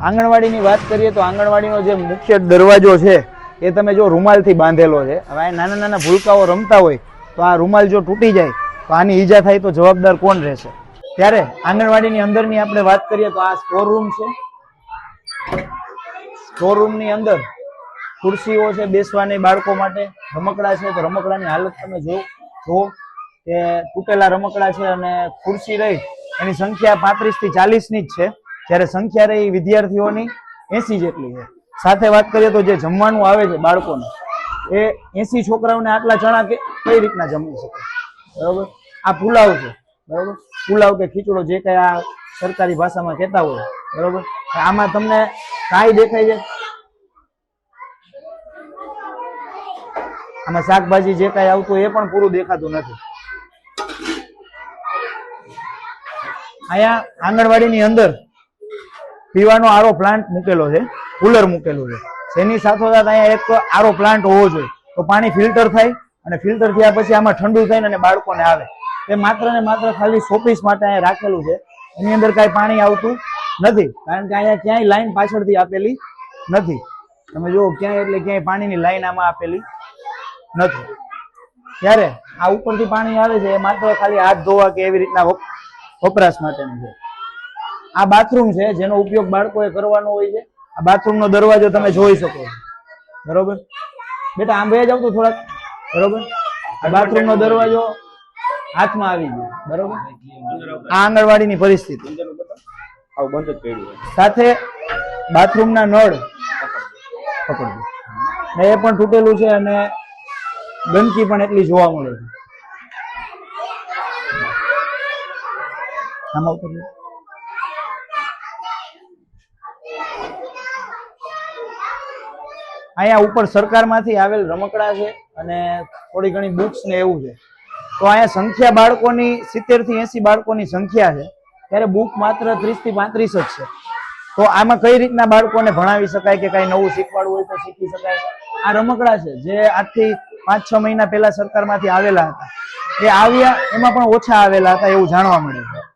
આંગણવાડીની વાત કરીએ તો આંગણવાડીનો જે મુખ્ય દરવાજો છે એ તમે જો રૂમાલથી બાંધેલો છે. હવે આ નાના નાના ભૂલકાઓ રમતા હોય તો આ રૂમાલ જો તૂટી જાય તો આની ઈજા થાય તો જવાબદાર કોણ રહેશે? ત્યારે આંગણવાડીની અંદરની આપણે વાત કરીએ તો આ સ્ટોર રૂમ છે. સ્ટોર રૂમની અંદર ખુરશીઓ છે બેસવાની બાળકો માટે, રમકડા છે તો રમકડાની હાલત તમે જો કે તૂટેલા રમકડા છે અને ખુરશી રહી એની સંખ્યા 35 થી 40 ની જ છે, જ્યારે સંખ્યા રહી વિદ્યાર્થીઓની 80 જેટલી છે. સાથે વાત કરીએ તો જે જમવાનું આવે છે બાળકોને એ 80 છોકરાઓને આટલા ચણા કઈ રીતના જમી શકે? બરોબર. આ પુલાવ છે, બરોબર, પુલાવ કે ખીચડો જે કઈ આ સરકારી ભાષામાં કહેતા હોય, બરોબર. આમાં તમને કાંઈ દેખાય છે? આમાં શાકભાજી જે કઈ આવતું એ પણ પૂરું દેખાતું નથી. અહીંયા આંગણવાડીની અંદર પીવાનો આરો પ્લાન્ટ મૂકેલો છે, કુલર મૂકેલું છે, જેની સાથોસાથ અહીંયા એક આરો પ્લાન્ટ હોવો જોઈએ તો પાણી ફિલ્ટર થાય અને ફિલ્ટર થયા પછી આમાં ઠંડુ થઈને અને બાળકોને આવે. એ માત્ર ને માત્ર ખાલી શોપીસ માટે અહીંયા રાખેલું છે. એની અંદર કાંઈ પાણી આવતું નથી, કારણ કે અહીંયા ક્યાંય લાઈન પાછળથી આપેલી નથી. તમે જુઓ ક્યાંય એટલે ક્યાંય પાણીની લાઈન આમાં આપેલી નથી. ત્યારે આ ઉપરથી પાણી આવે છે એ માત્ર ખાલી હાથ ધોવા કે એવી રીતના વપરાશ માટેનું છે. આ બાથરૂમ છે જેનો ઉપયોગ બાળકોએ કરવાનો હોય છે. આ બાથરૂમનો દરવાજો તમે જોઈ શકો છો, બરોબર. બેટા આમ બે જાવ તો થોડાક, બરોબર. આ બાથરૂમનો દરવાજો હાથમાં આવી ગયો, બરોબર. આ આંગણવાડીની પરિસ્થિતિ. સાથે બાથરૂમના નળ પકડજો એ પણ તૂટેલું છે અને ગંદકી પણ એટલી જોવા મળે છે. અહીંયા ઉપર સરકારમાંથી આવેલ રમકડા છે અને થોડી ઘણી બુક્સ ને એવું છે. તો અહીંયા સંખ્યા બાળકોની 70 થી 80 બાળકોની સંખ્યા છે, ત્યારે બુક માત્ર 30 થી 35 જ છે. તો આમાં કઈ રીતના બાળકોને ભણાવી શકાય કે કઈ નવું શીખવાડવું હોય તો શીખી શકાય? આ રમકડા છે જે આજથી 5-6 મહિના પહેલા સરકારમાંથી આવેલા હતા, એ આવ્યા એમાં પણ ઓછા આવેલા હતા એવું જાણવા મળે છે.